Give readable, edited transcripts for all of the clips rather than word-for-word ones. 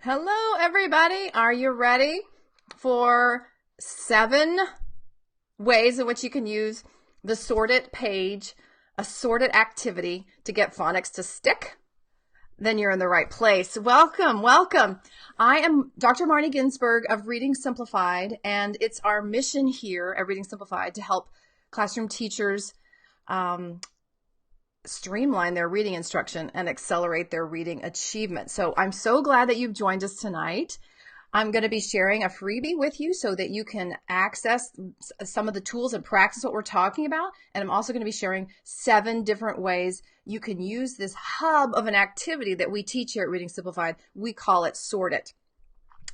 Hello, everybody. Are you ready for 7 ways in which you can use the sorted page, a sorted activity to get phonics to stick? Then you're in the right place. Welcome, welcome. I am Dr. Marnie Ginsberg of Reading Simplified, and it's our mission here at Reading Simplified to help classroom teachers streamline their reading instruction and accelerate their reading achievement. So I'm so glad that you've joined us tonight. I'm going to be sharing a freebie with you so that you can access some of the tools and practice what we're talking about. And I'm also going to be sharing 7 different ways you can use this hub of an activity that we teach here at Reading Simplified. We call it Sort It.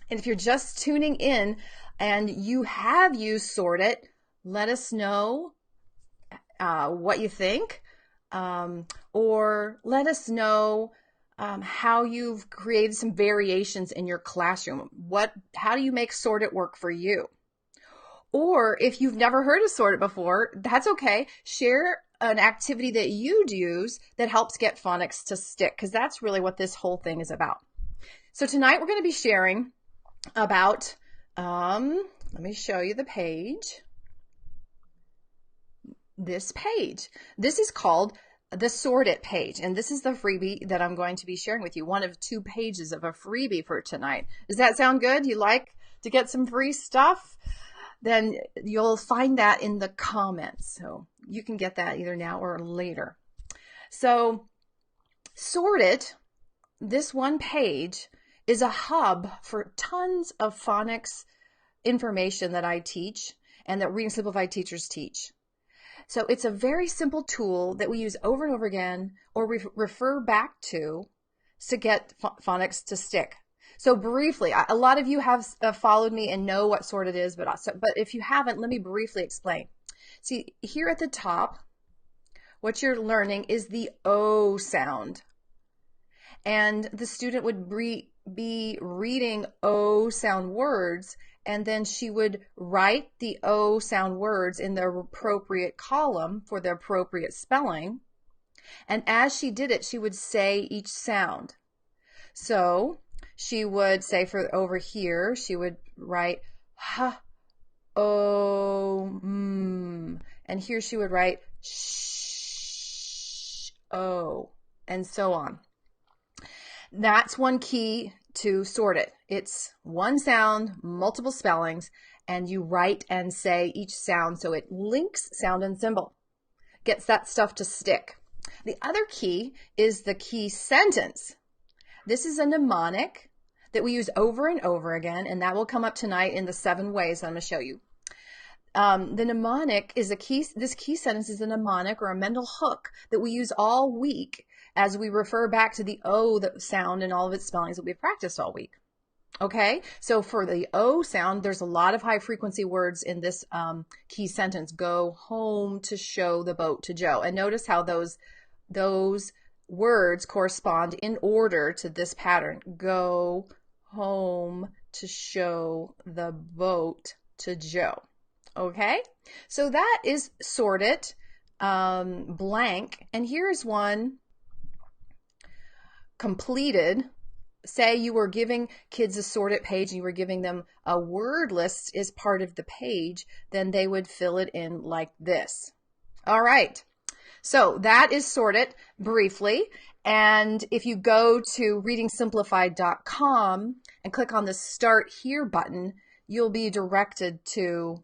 And if you're just tuning in and you have used Sort It, let us know what you think. Or let us know how you've created some variations in your classroom. How do you make Sort It work for you? Or if you've never heard of Sort It before, that's okay. Share an activity that you'd use that helps get phonics to stick, because that's really what this whole thing is about. So tonight we're going to be sharing about, let me show you the page. This page. This is called the Sort It page, and this is the freebie that I'm going to be sharing with you. One of 2 pages of a freebie for tonight. Does that sound good? You like to get some free stuff? Then you'll find that in the comments. So you can get that either now or later. So Sort It, this one page, is a hub for tons of phonics information that I teach and that Reading Simplified teachers teach. So it's a very simple tool that we use over and over again or refer back to get phonics to stick. So briefly, a lot of you have followed me and know what Sort It is, but if you haven't, let me briefly explain. See, here at the top, what you're learning is the O sound. And the student would be reading O sound words, and then she would write the O sound words in the appropriate column for the appropriate spelling. And as she did it, she would say each sound. So she would say for over here, she would write ha, o, and here she would write sh, o, and so on. That's one key to Sort It. It's one sound, multiple spellings, and you write and say each sound so it links sound and symbol. Gets that stuff to stick. The other key is the key sentence. This is a mnemonic that we use over and over again, and that will come up tonight in the 7 ways I'm going to show you. The mnemonic is this key sentence is a mnemonic or a mental hook that we use all week as we refer back to the O sound and all of its spellings that we've practiced all week. Okay, so for the O sound, there's a lot of high frequency words in this key sentence. Go home to show the boat to Joe. And notice how those words correspond in order to this pattern. Go home to show the boat to Joe. Okay, so that is Sort It, blank. And here's one completed. Say you were giving kids a Sort It page and you were giving them a word list as part of the page, then they would fill it in like this. All right, so that is Sort It briefly. And if you go to readingsimplified.com and click on the Start Here button, you'll be directed to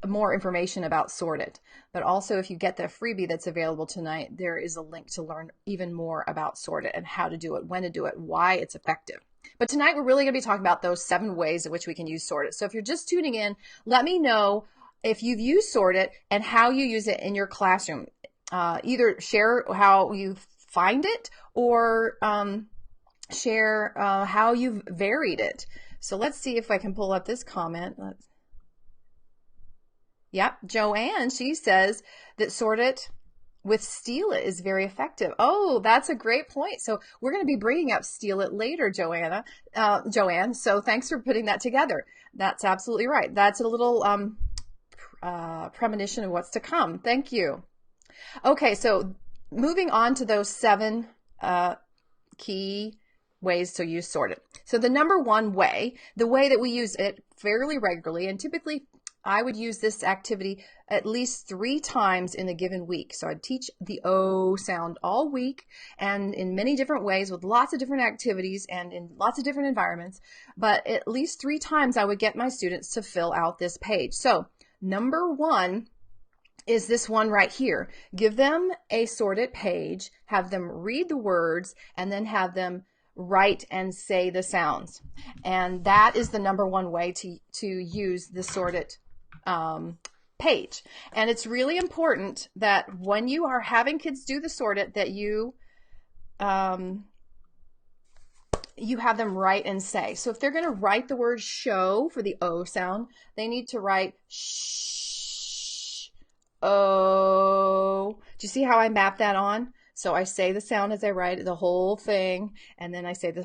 more information about Sort It. But also, if you get the freebie that's available tonight, there is a link to learn even more about Sort It and how to do it, when to do it, why it's effective. But tonight we're really going to be talking about those 7 ways in which we can use Sort It. So if you're just tuning in, let me know if you've used Sort It and how you use it in your classroom. Either share how you find it or share how you've varied it. So let's see if I can pull up this comment. Yep, Joanne, she says that Sort It with Steal It is very effective. Oh, that's a great point. So we're going to be bringing up Steal It later, Joanne. So thanks for putting that together. That's absolutely right. That's a little premonition of what's to come. Thank you. Okay, so moving on to those 7 key ways to use sort it. So the number one way, the way that we use it fairly regularly, and typically I would use this activity at least 3 times in a given week. So I'd teach the O sound all week and in many different ways with lots of different activities and in lots of different environments. But at least 3 times I would get my students to fill out this page. So number one is this one right here. Give them a sorted page, have them read the words, and then have them write and say the sounds. And that is the number one way to use the sorted page. And it's really important that when you are having kids do the sorted, that you have them write and say. So if they're going to write the word show for the O sound, they need to write sh, O. Do you see how I map that on? So I say the sound as I write the whole thing, and then I say the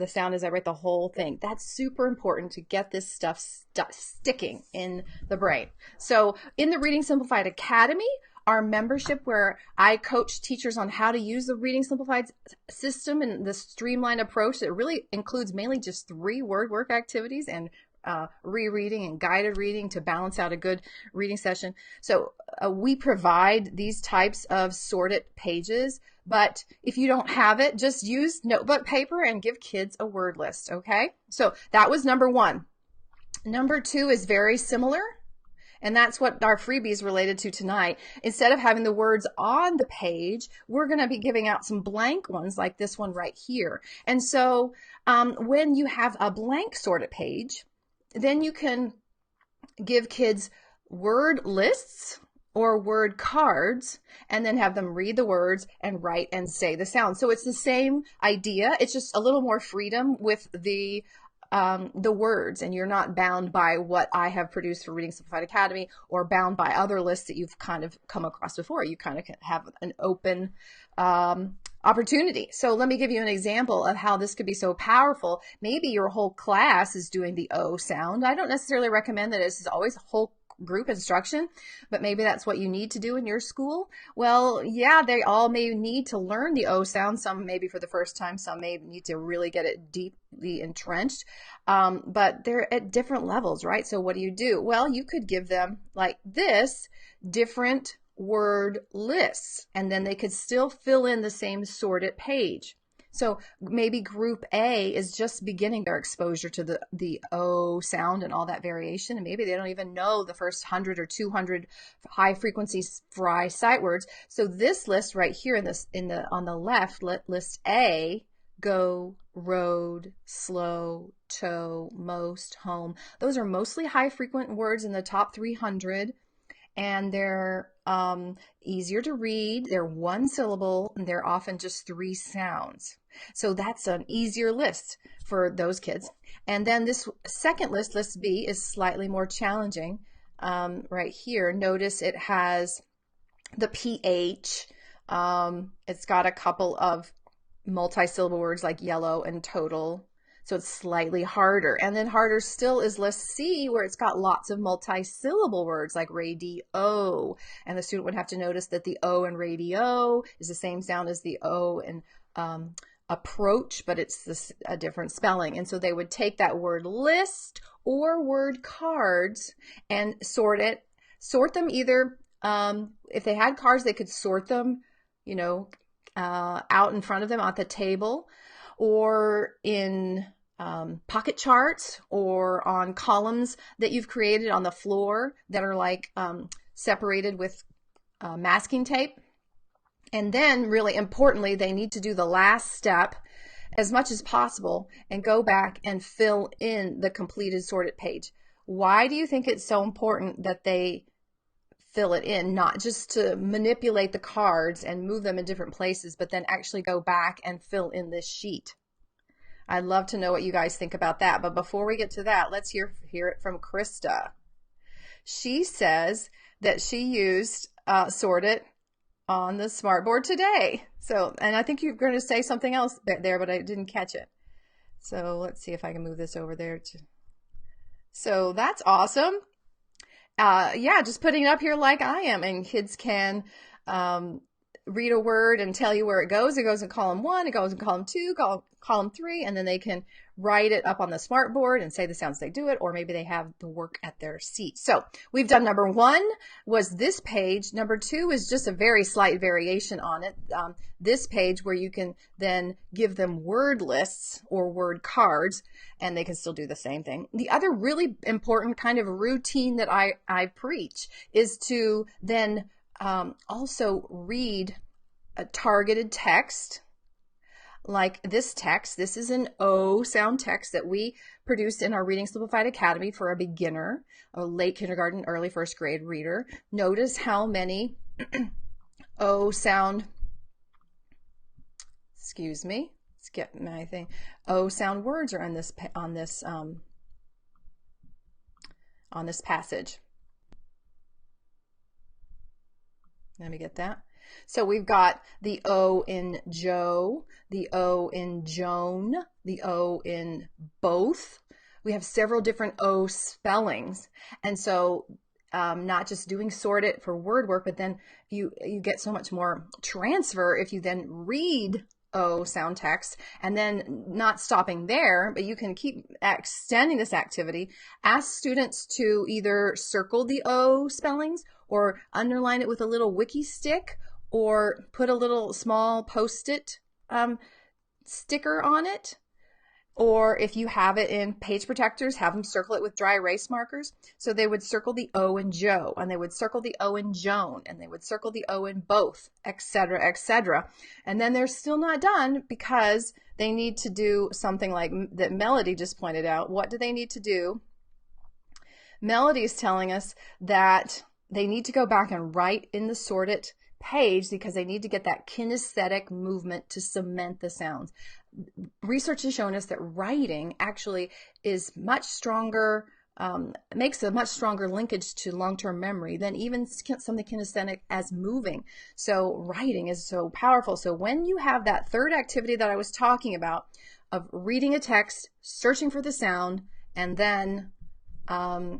sound as I write the whole thing. That's super important to get this stuff sticking in the brain. So in the Reading Simplified Academy, our membership where I coach teachers on how to use the Reading Simplified system and the streamlined approach that really includes mainly just 3 word work activities and rereading and guided reading to balance out a good reading session. So we provide these types of sorted pages, but if you don't have it, just use notebook paper and give kids a word list, okay? So that was number one. Number two is very similar, and that's what our freebie is related to tonight. Instead of having the words on the page, we're going to be giving out some blank ones like this one right here. And so when you have a blank sorted page, then you can give kids word lists or word cards and then have them read the words and write and say the sound. So it's the same idea. It's just a little more freedom with the words, and you're not bound by what I have produced for Reading Simplified Academy or bound by other lists that you've kind of come across before. You kind of have an open opportunity. So let me give you an example of how this could be so powerful. Maybe your whole class is doing the O sound. I don't necessarily recommend that this is always whole group instruction, but maybe that's what you need to do in your school. Well, yeah, they all may need to learn the O sound. Some maybe for the first time, some may need to really get it deeply entrenched, but they're at different levels, right? So what do? Well, you could give them like this different word lists, and then they could still fill in the same sorted page. So maybe group A is just beginning their exposure to the O sound and all that variation, and maybe they don't even know the first 100 or 200 high frequency fry sight words. So this list right here on the left, list A, go, road, slow, tow, most, home. Those are mostly high frequent words in the top 300. And they're easier to read, they're 1 syllable, and they're often just 3 sounds. So that's an easier list for those kids. And then this second list, list B, is slightly more challenging. Right here, notice it has the PH. It's got a couple of multi-syllable words like yellow and total. So it's slightly harder. And then harder still is list C, where it's got lots of multi-syllable words like radio. And the student would have to notice that the O in radio is the same sound as the O in approach, but it's a different spelling. And so they would take that word list or word cards and sort them either, if they had cards, they could sort them, out in front of them at the table, or in pocket charts, or on columns that you've created on the floor that are like separated with masking tape. And then really importantly, they need to do the last step as much as possible and go back and fill in the completed sorted page. Why do you think it's so important that they fill it in, not just to manipulate the cards and move them in different places, but then actually go back and fill in this sheet? I'd love to know what you guys think about that. But before we get to that, let's hear it from Krista. She says that she used Sort It on the smartboard today. So, and I think you're going to say something else there, but I didn't catch it. So let's see if I can move this over there. So that's awesome. Yeah, just putting it up here like I am, and kids can read a word and tell you where it goes. It goes in column 1, it goes in column 2, column 3, and then they can write it up on the smart board and say the sounds they do it, or maybe they have the work at their seat. So we've done number 1 was this page. Number 2 is just a very slight variation on it. This page where you can then give them word lists or word cards, and they can still do the same thing. The other really important kind of routine that I preach is to then also read a targeted text. Like this text. This is an O sound text that we produced in our Reading Simplified Academy for a beginner, a late kindergarten, early first grade reader. Notice how many O sound, excuse me, let's get my thing, O sound words are on this passage. Let me get that. So we've got the O in Joe, the O in Joan, the O in both. We have several different O spellings. And so not just doing sort it for word work, but then you get so much more transfer if you then read O sound text, and then not stopping there, but you can keep extending this activity. Ask students to either circle the O spellings or underline it with a little wiki stick, or put a little small post-it sticker on it. Or if you have it in page protectors, have them circle it with dry erase markers. So they would circle the O in Joe, and they would circle the O in Joan, and they would circle the O in both, etc., etc. And then they're still not done because they need to do something like that Melody just pointed out. What do they need to do? Melody is telling us that they need to go back and write in the sorted page because they need to get that kinesthetic movement to cement the sounds. Research has shown us that writing actually is much stronger, makes a much stronger linkage to long-term memory than even something kinesthetic as moving. So writing is so powerful. So when you have that third activity that I was talking about of reading a text, searching for the sound, and then then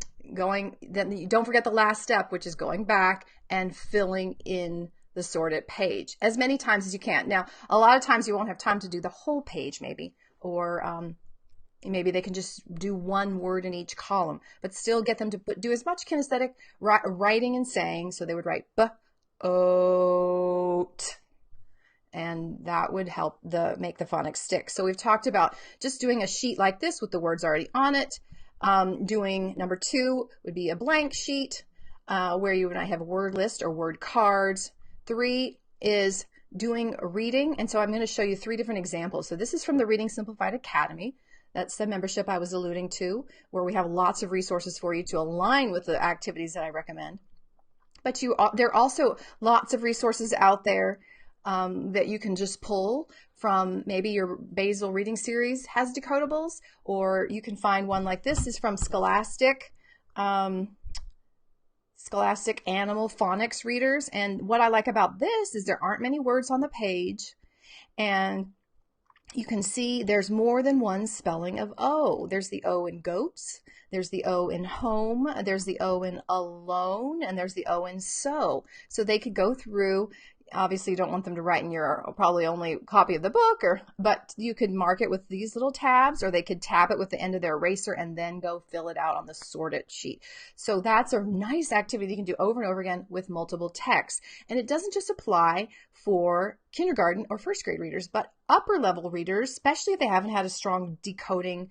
you don't forget the last step, which is going back and filling in the sorted page as many times as you can. Now, a lot of times you won't have time to do the whole page maybe, or maybe they can just do one word in each column, but still get them to do as much kinesthetic writing and saying. So they would write b-oat, and that would help make the phonics stick. So we've talked about just doing a sheet like this with the words already on it. Doing number 2 would be a blank sheet where you and I have a word list or word cards. 3 is doing reading, and so I'm going to show you 3 different examples. So this is from the Reading Simplified Academy. That's the membership I was alluding to, where we have lots of resources for you to align with the activities that I recommend. But there are also lots of resources out there that you can just pull from. Maybe your Basel reading series has decodables, or you can find one like this is from Scholastic Animal Phonics Readers. And what I like about this is there aren't many words on the page, and you can see there's more than one spelling of O. There's the O in goats, there's the O in home, there's the O in alone, and there's the O in so. So they could go through. Obviously, you don't want them to write in your probably only copy of the book, but you could mark it with these little tabs, or they could tab it with the end of their eraser and then go fill it out on the sorted sheet. So that's a nice activity you can do over and over again with multiple texts. And it doesn't just apply for kindergarten or first grade readers, but upper level readers, especially if they haven't had a strong decoding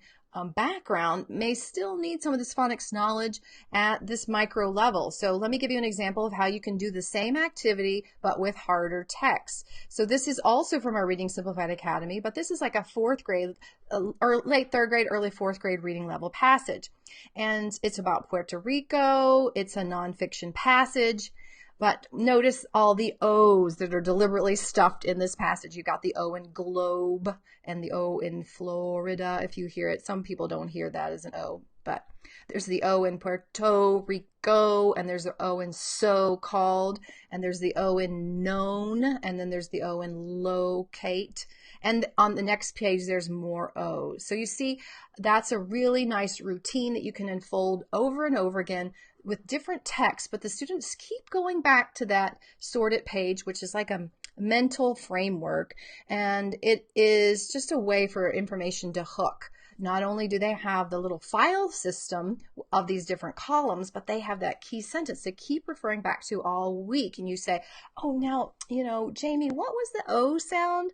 background, may still need some of this phonics knowledge at this micro level. So let me give you an example of how you can do the same activity but with harder text. So this is also from our Reading Simplified Academy, but this is like a 4th grade, or late 3rd grade, early 4th grade reading level passage. And it's about Puerto Rico. It's a nonfiction passage. But notice all the O's that are deliberately stuffed in this passage. You got the O in globe and the O in Florida. If you hear it, some people don't hear that as an O, but there's the O in Puerto Rico, and there's the O in so-called, and there's the O in known, and then there's the O in locate. And on the next page, there's more O's. So you see, that's a really nice routine that you can unfold over and over again with different texts, but the students keep going back to that sorted page, which is like a mental framework, and it is just a way for information to hook. Not only do they have the little file system of these different columns, but they have that key sentence to keep referring back to all week. And you say, oh, now, Jamie, what was the O sound?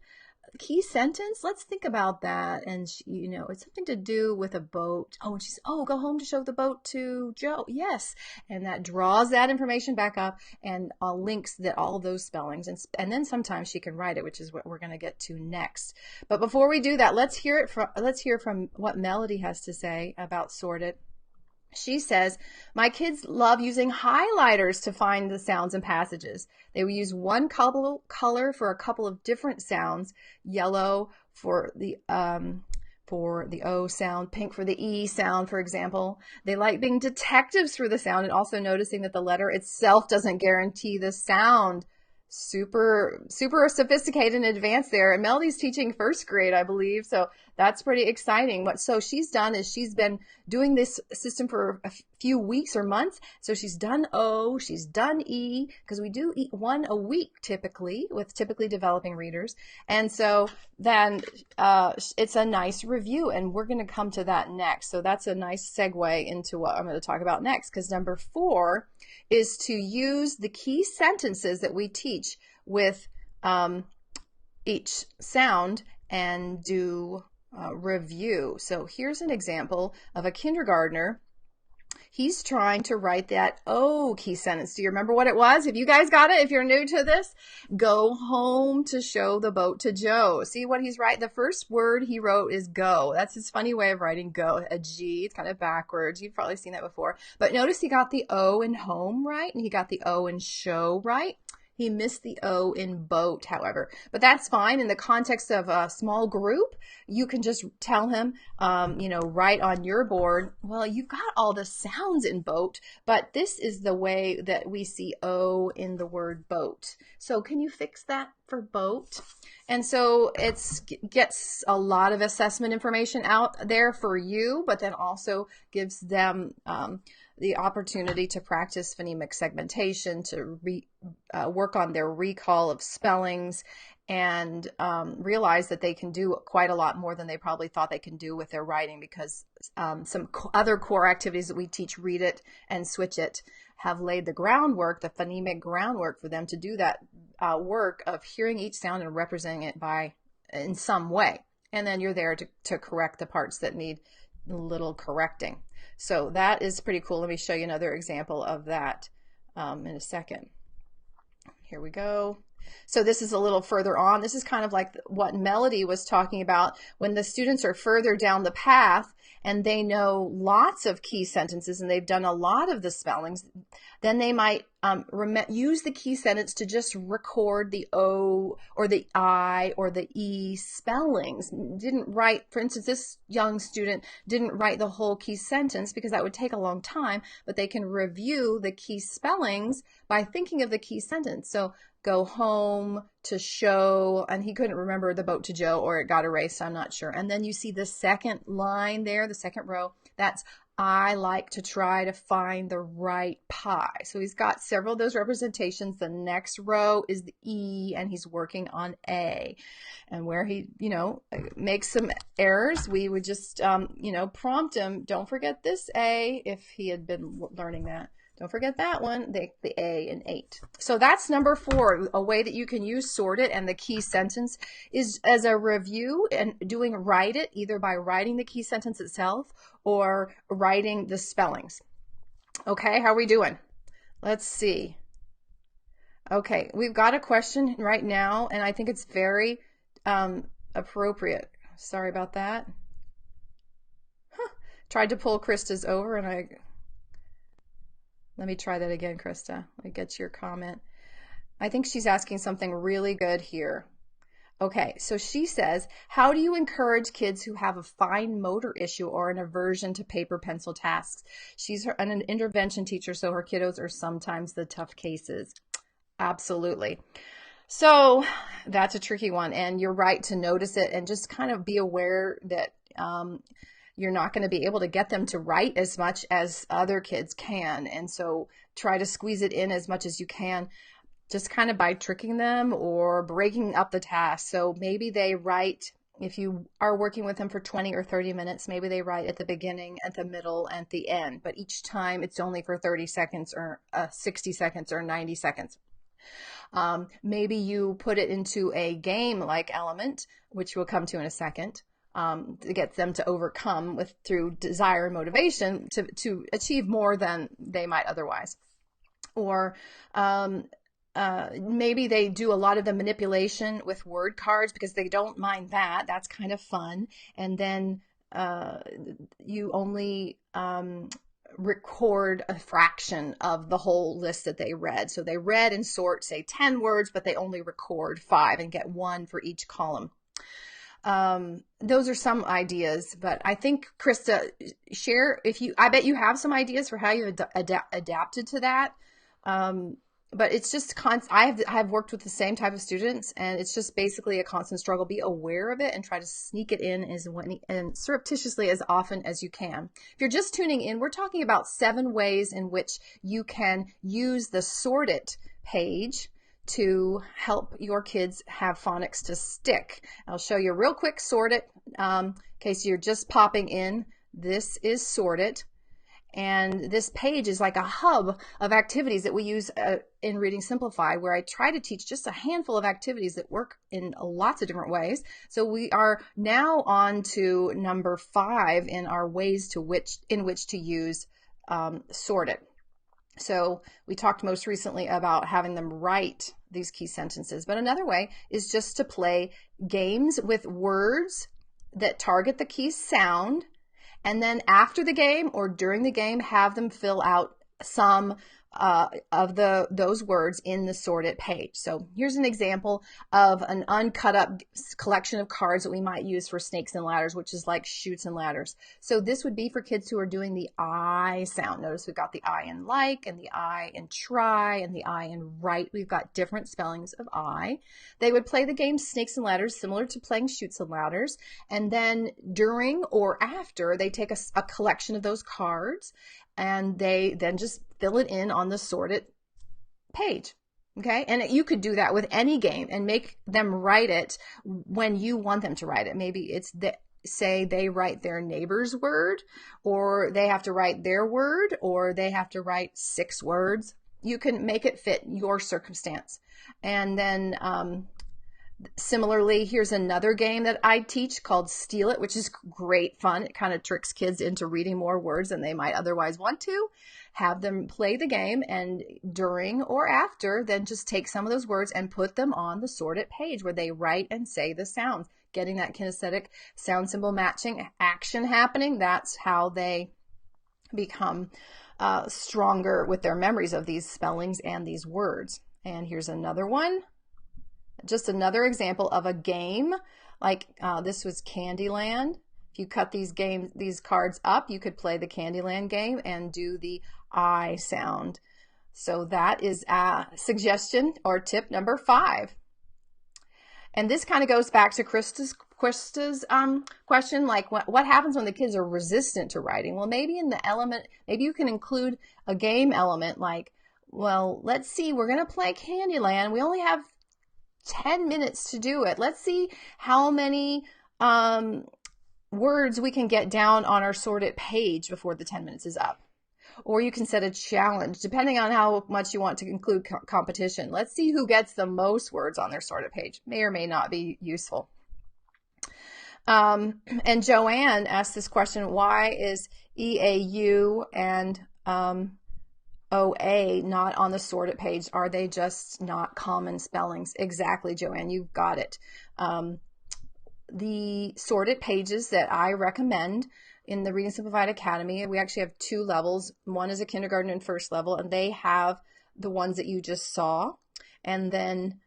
Key sentence? Let's think about that. And it's something to do with a boat. Oh, and she's, go home to show the boat to Joe. Yes. And that draws that information back up and links that all of those spellings. And then sometimes she can write it, which is what we're going to get to next. But before we do that, let's hear from what Melody has to say about Sorted. She says, my kids love using highlighters to find the sounds and passages. They will use one color for a couple of different sounds, yellow for the O sound, pink for the E sound, for example. They like being detectives for the sound and also noticing that the letter itself doesn't guarantee the sound. Super sophisticated and advanced there. And Melody's teaching first grade, I believe. So that's pretty exciting. What she's done is she's been doing this system for a few weeks or months. So she's done O, she's done E, because we do one a week typically with typically developing readers. And so then it's a nice review, and we're going to come to that next. So that's a nice segue into what I'm going to talk about next, because number 4 is to use the key sentences that we teach with each sound and do review. So here's an example of a kindergartner. He's trying to write that O key sentence. Do you remember what it was? If you guys got it, if you're new to this, go home to show the boat to Joe. See what he's writing? The first word he wrote is go. That's his funny way of writing go, a G. It's kind of backwards. You've probably seen that before. But notice he got the O in home right, and he got the O in show right. He missed the O in boat, however, but that's fine. In the context of a small group, you can just tell him, write on your board, well, you've got all the sounds in boat, but this is the way that we see O in the word boat. So can you fix that for boat? And so it gets a lot of assessment information out there for you, but then also gives them the opportunity to practice phonemic segmentation, to work on their recall of spellings, and realize that they can do quite a lot more than they probably thought they can do with their writing, because some other core activities that we teach, read it and switch it, have laid the groundwork, the phonemic groundwork for them to do that work of hearing each sound and representing it in some way. And then you're there to correct the parts that need a little correcting. So that is pretty cool. Let me show you another example of that in a second. Here we go. So this is a little further on. This is kind of like what Melody was talking about when the students are further down the path and they know lots of key sentences and they've done a lot of the spellings. Then they might use the key sentence to just record the O or the I or the E spellings. Didn't write, for instance, this young student didn't write the whole key sentence because that would take a long time, but they can review the key spellings by thinking of the key sentence. So go home to show, and he couldn't remember the boat to Joe, or it got erased, I'm not sure. And then you see the second line there, the second row, that's I like to try to find the right pie. So he's got several of those representations. The next row is the E, and he's working on A. And where he, makes some errors, we would just, prompt him, don't forget this A, if he had been learning that. Don't forget that one, the A in 8. So that's number 4. A way that you can use sort it and the key sentence is as a review and write it, either by writing the key sentence itself or writing the spellings. Okay, how are we doing? Let's see. Okay, we've got a question right now, and I think it's very appropriate. Sorry about that. Tried to pull Krista's over, and let me try that again, Krista. Let me get your comment. I think she's asking something really good here. Okay, so she says, how do you encourage kids who have a fine motor issue or an aversion to paper pencil tasks? She's an intervention teacher, so her kiddos are sometimes the tough cases. Absolutely. So that's a tricky one, and you're right to notice it and just kind of be aware that you're not going to be able to get them to write as much as other kids can. And so try to squeeze it in as much as you can. just kind of by tricking them or breaking up the task. So maybe they write, if you are working with them for 20 or 30 minutes, maybe they write at the beginning, at the middle, and at the end. But each time it's only for 30 seconds or 60 seconds or 90 seconds. Maybe you put it into a game-like element, which we'll come to in a second, to get them to overcome through desire and motivation to achieve more than they might otherwise. Or maybe they do a lot of the manipulation with word cards because they don't mind that. That's kind of fun. And then you only record a fraction of the whole list that they read. So they read and sort, say 10 words, but they only record 5 and get 1 for each column. Those are some ideas, but I think, Krista, share I bet you have some ideas for how you adapted to that. But it's just I've worked with the same type of students, and it's just basically a constant struggle. Be aware of it and try to sneak it in and surreptitiously as often as you can. If you're just tuning in, we're talking about 7 ways in which you can use the Sort It page to help your kids have phonics to stick. I'll show you a real quick Sort It in case you're just popping in. This is Sort It. And this page is like a hub of activities that we use in Reading Simplified, where I try to teach just a handful of activities that work in lots of different ways. So we are now on to number 5 in our ways in which to use Sort It. So we talked most recently about having them write these key sentences, but another way is just to play games with words that target the key sound. And then after the game or during the game, have them fill out some of those words in the Sort It page. So here's an example of an uncut up collection of cards that we might use for snakes and ladders, which is like chutes and ladders. So this would be for kids who are doing the I sound. Notice we've got the I in like and the I in try and the I in right. We've got different spellings of I. They would play the game Snakes and Ladders, similar to playing chutes and ladders. And then during or after, they take a collection of those cards and they then just fill it in on the Sort It page. Okay, and you could do that with any game and make them write it when you want them to write it. Maybe it's say they write their neighbor's word, or they have to write their word, or they have to write 6 words. You can make it fit your circumstance. And then similarly, here's another game that I teach called Steal It, which is great fun. It kind of tricks kids into reading more words than they might otherwise want to. Have them play the game, and during or after, then just take some of those words and put them on the Sort It page where they write and say the sounds, getting that kinesthetic sound symbol matching action happening. That's how they become stronger with their memories of these spellings and these words. And here's another one. Just another example of a game, like this was Candyland. If you cut these cards up, you could play the Candyland game and do the I sound. So that is a suggestion or tip number 5. And this kind of goes back to Krista's question, like what happens when the kids are resistant to writing? Well, maybe in the element, maybe you can include a game element like, well, let's see, we're going to play Candyland. We only have 10 minutes to do it. Let's see how many words we can get down on our Sort It page before the 10 minutes is up. Or you can set a challenge, depending on how much you want to include competition. Let's see who gets the most words on their Sort It page. May or may not be useful. And Joanne asked this question, why is EAU and OA not on the Sort It page? Are they just not common spellings? Exactly, Joanne, you've got it. The Sort It pages that I recommend in the Reading Simplified Academy, we actually have 2 levels. One is a kindergarten and first level, and they have the ones that you just saw. And then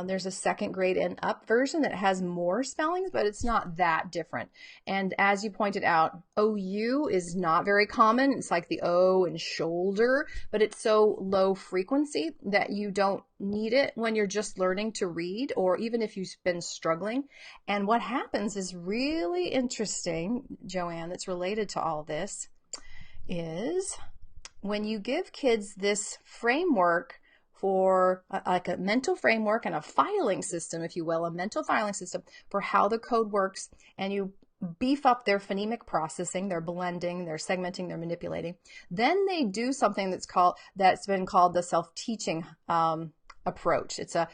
there's a 2nd grade and up version that has more spellings, but it's not that different. And as you pointed out, OU is not very common. It's like the O and shoulder, but it's so low frequency that you don't need it when you're just learning to read, or even if you've been struggling. And what happens is really interesting, Joanne, that's related to all this, is when you give kids this framework for like a mental framework and a filing system, if you will, a mental filing system for how the code works, and you beef up their phonemic processing, their blending, their segmenting, their manipulating. Then they do something that's been called the self-teaching approach. It's a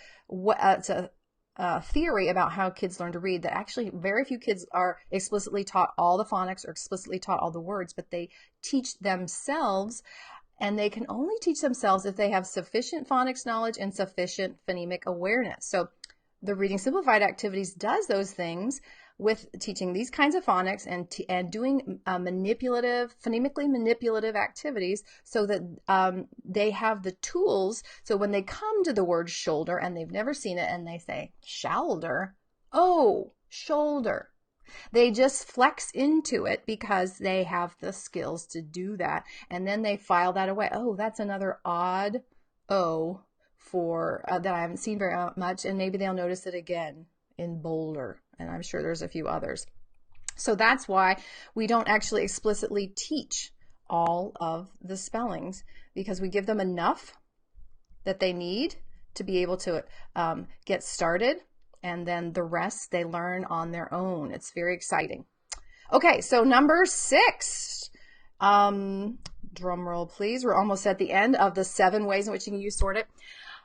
theory about how kids learn to read that actually very few kids are explicitly taught all the phonics or explicitly taught all the words, but they teach themselves. And they can only teach themselves if they have sufficient phonics knowledge and sufficient phonemic awareness. So the Reading Simplified activities does those things with teaching these kinds of phonics and doing phonemically manipulative activities so that they have the tools. So when they come to the word shoulder and they've never seen it and they say shoulder, oh, shoulder. They just flex into it because they have the skills to do that. And then they file that away. Oh, that's another odd O for that I haven't seen very much. And maybe they'll notice it again in boulder. And I'm sure there's a few others. So that's why we don't actually explicitly teach all of the spellings, because we give them enough that they need to be able to get started. And then the rest they learn on their own. It's very exciting. Okay, so number 6. Drum roll, please. We're almost at the end of the 7 ways in which you can use sort it.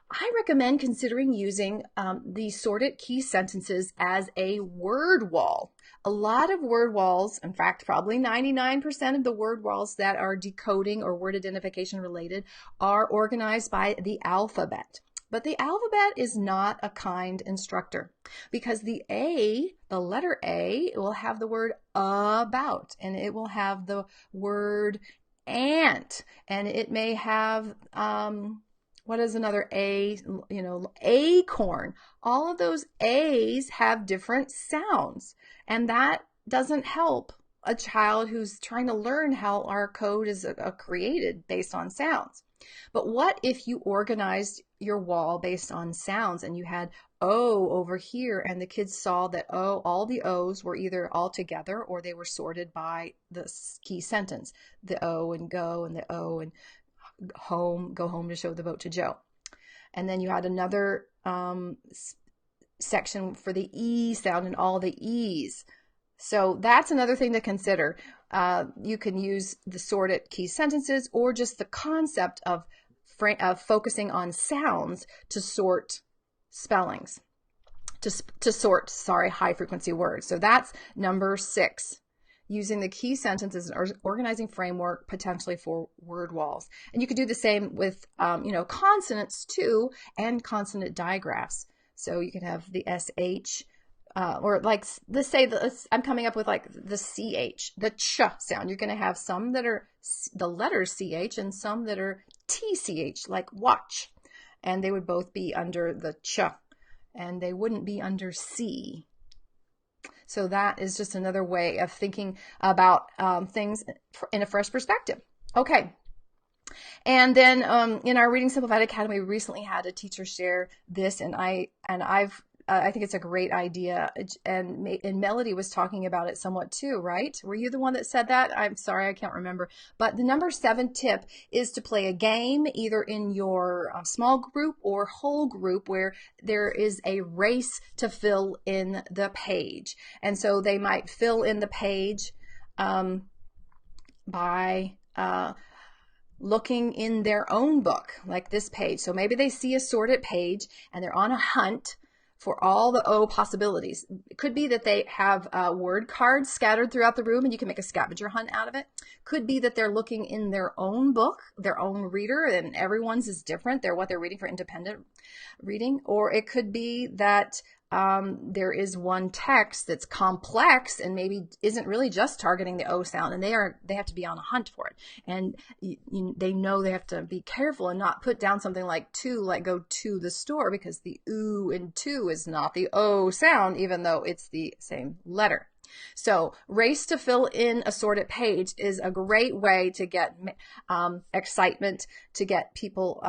I recommend considering using the sorted key sentences as a word wall. A lot of word walls, in fact, probably 99% of the word walls that are decoding or word identification related are organized by the alphabet. But the alphabet is not a kind instructor, because the letter A, will have the word about, and it will have the word ant, and it may have, what is another A, acorn. All of those A's have different sounds, and that doesn't help a child who's trying to learn how our code is created based on sounds. But what if you organized your wall based on sounds and you had O over here, and the kids saw that all the O's were either all together or they were sorted by the key sentence, the O and go, and the O and home, go home to show the boat to Joe. And then you had another section for the E sound and all the E's. So that's another thing to consider. You can use the sorted key sentences or just the concept of focusing on sounds to sort spellings, to sort high frequency words. So that's number 6, using the key sentences as an organizing framework potentially for word walls. And you could do the same with consonants too, and consonant digraphs. So you can have the SH, or like, let's say I'm coming up with like the CH, the ch sound. You're going to have some that are the letter CH and some that are TCH, like watch. And they would both be under the ch, and they wouldn't be under C. So that is just another way of thinking about things in a fresh perspective. Okay. And then in our Reading Simplified Academy, we recently had a teacher share this, and I think it's a great idea. And Melody was talking about it somewhat too, right? Were you the one that said that? I'm sorry, I can't remember. But the number 7 tip is to play a game either in your small group or whole group where there is a race to fill in the page. And so they might fill in the page by looking in their own book, like this page. So maybe they see a sorted page and they're on a hunt for all the O possibilities. It could be that they have word cards scattered throughout the room and you can make a scavenger hunt out of it. Could be that they're looking in their own book, their own reader, and everyone's is different. They're what they're reading for independent reading. Or it could be that there is one text that's complex and maybe isn't really just targeting the O sound, and they have to be on a hunt for it. And they know they have to be careful and not put down something like to, like go to the store, because the oo in to is not the O sound, even though it's the same letter. So race to fill in a sorted page is a great way to get excitement, to get people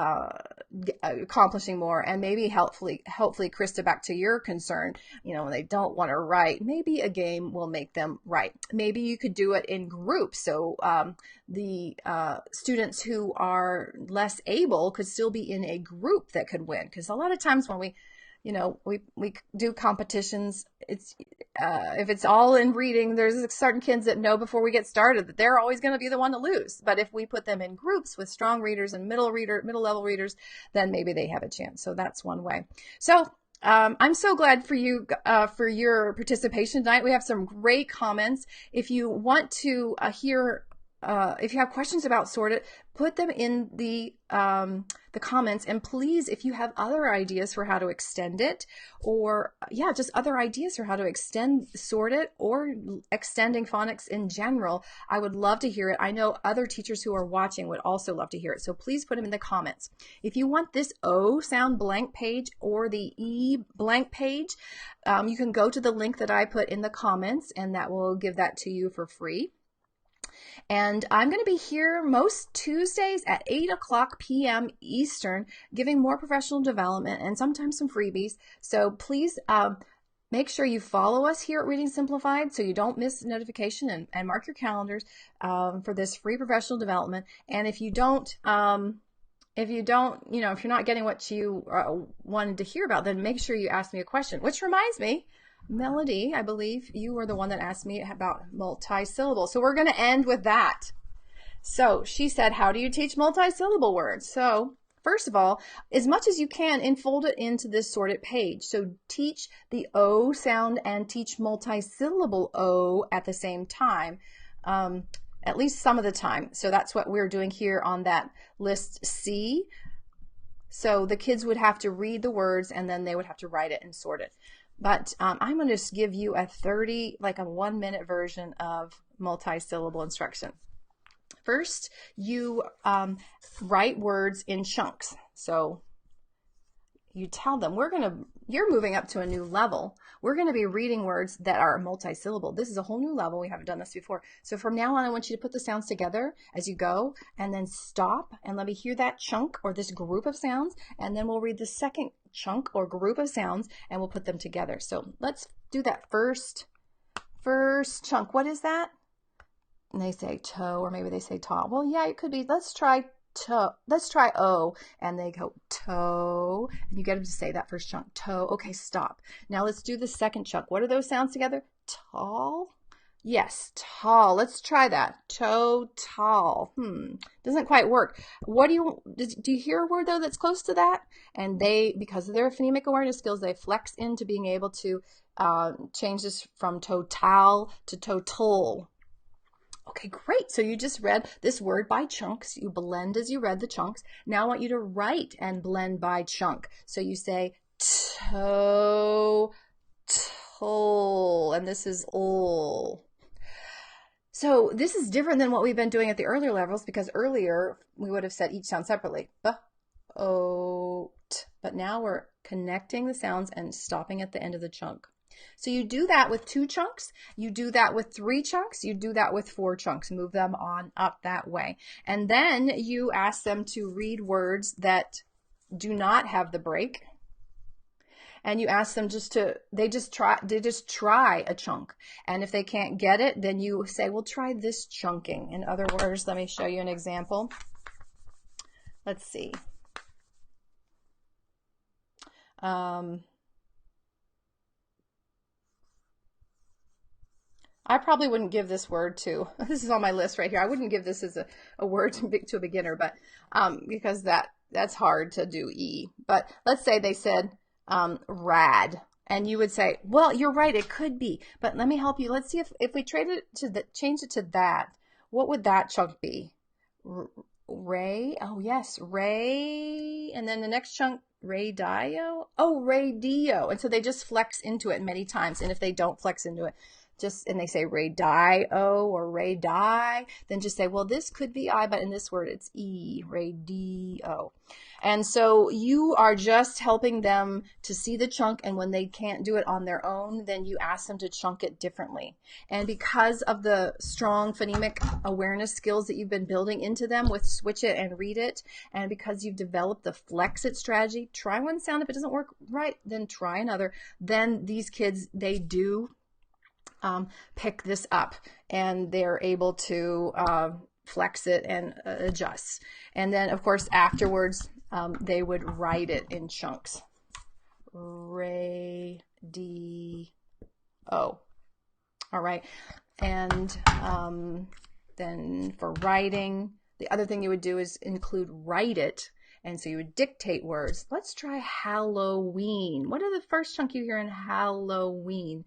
accomplishing more, and maybe hopefully, Krista, back to your concern, when they don't want to write, maybe a game will make them write. Maybe you could do it in groups. So the students who are less able could still be in a group that could win. Because a lot of times when we do competitions, it's if it's all in reading, there's certain kids that know before we get started that they're always going to be the one to lose. But if we put them in groups with strong readers and middle level readers, then maybe they have a chance. So that's one way. So I'm so glad for you for your participation tonight. We have some great comments. If you want to hear, if you have questions about sorted, put them in the comments, and please, if you have other ideas for how to extend it, or just other ideas for how to extend sorted or extending phonics in general, I would love to hear it. I know other teachers who are watching would also love to hear it, so please put them in the comments. If you want this O sound blank page or the E blank page, you can go to the link that I put in the comments, and that will give that to you for free. And I'm going to be here most Tuesdays at 8:00 p.m. Eastern, giving more professional development and sometimes some freebies. So please make sure you follow us here at Reading Simplified so you don't miss notification, and mark your calendars for this free professional development. And if you don't, if you're not getting what you wanted to hear about, then make sure you ask me a question. Which reminds me, Melody, I believe you were the one that asked me about multisyllable. So we're going to end with that. So she said, how do you teach multisyllable words? So first of all, as much as you can, enfold it into this sorted page. So teach the O sound and teach multisyllable O at the same time, at least some of the time. So that's what we're doing here on that list C. So the kids would have to read the words, and then they would have to write it and sort it. But I'm going to just give you a 1-minute version of multisyllable instruction. First, you write words in chunks. So you tell them, you're moving up to a new level. We're going to be reading words that are multisyllable. This is a whole new level. We haven't done this before. So from now on, I want you to put the sounds together as you go, and then stop and let me hear that chunk or this group of sounds, and then we'll read the second chunk or group of sounds, and we'll put them together. So let's do that first chunk. What is that? And they say toe, or maybe they say taw. Well, yeah, it could be. Let's try toe. Let's try O, and they go toe, and you get them to say that first chunk, toe. Okay, stop. Now let's do the second chunk. What are those sounds together? Tall. Yes, tall. Let's try that. Toe, tall. Doesn't quite work. What do you hear a word though that's close to that? And they, because of their phonemic awareness skills, they flex into being able to change this from total to total. Okay, great. So you just read this word by chunks. You blend as you read the chunks. Now I want you to write and blend by chunk. So you say toe, toll, and this is ol. So this is different than what we've been doing at the earlier levels, because earlier we would have said each sound separately. O, t. But now we're connecting the sounds and stopping at the end of the chunk. So you do that with 2 chunks, you do that with 3 chunks, you do that with 4 chunks, move them on up that way. And then you ask them to read words that do not have the break. And you ask them they just try a chunk. And if they can't get it, then you say, well, try this chunking. In other words, let me show you an example. Let's see. I probably wouldn't give this word to, this is on my list right here. I wouldn't give this as a word to a beginner, but because that's hard to do E. But let's say they said rad, and you would say, well, you're right, it could be, but let me help you. Let's see if we change it to that, what would that chunk be? Ray, oh yes, ray, and then the next chunk, radio, oh, radio. And so they just flex into it many times, and if they don't flex into it, and they say radio or radio, then just say, well, this could be I, but in this word it's E, radio. And so you are just helping them to see the chunk, and when they can't do it on their own, then you ask them to chunk it differently. And because of the strong phonemic awareness skills that you've been building into them with switch it and read it, and because you've developed the flex it strategy, try one sound. If it doesn't work right, then try another. Then these kids, they do pick this up, and they're able to flex it and adjust. And then, of course, afterwards, they would write it in chunks. Radio. All right. And then for writing, the other thing you would do is include write it. And so you would dictate words. Let's try Halloween. What are the first chunk you hear in Halloween?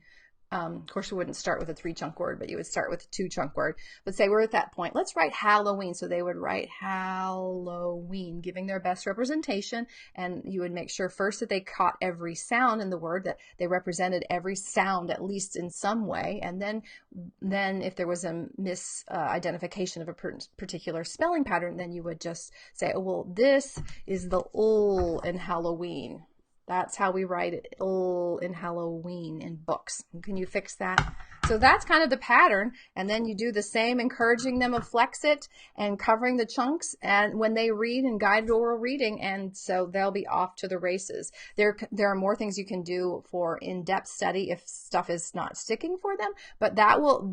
Of course, you wouldn't start with a 3-chunk word, but you would start with a 2-chunk word. But say we're at that point. Let's write Halloween. So they would write Halloween, giving their best representation. And you would make sure first that they caught every sound in the word, that they represented every sound at least in some way. And then if there was a misidentification of a particular spelling pattern, then you would just say, oh, well, this is the L in Halloween. That's how we write it, in Halloween in books. Can you fix that? So that's kind of the pattern. And then you do the same, encouraging them to flex it and covering the chunks. And when they read and guided oral reading, and so they'll be off to the races. There are more things you can do for in-depth study if stuff is not sticking for them. But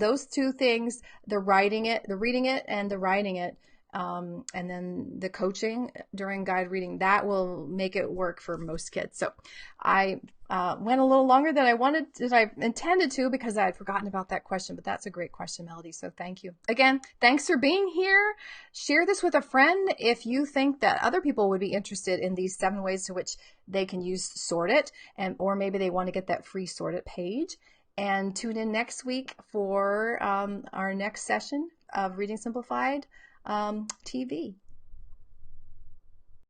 those two things, the reading it, and the writing it, and then the coaching during guide reading, that will make it work for most kids. So I went a little longer than I intended to, because I had forgotten about that question, but that's a great question, Melody. So thank you. Again, thanks for being here. Share this with a friend if you think that other people would be interested in these 7 ways to which they can use Sort It, or maybe they want to get that free Sort It page. And tune in next week for our next session of Reading Simplified TV.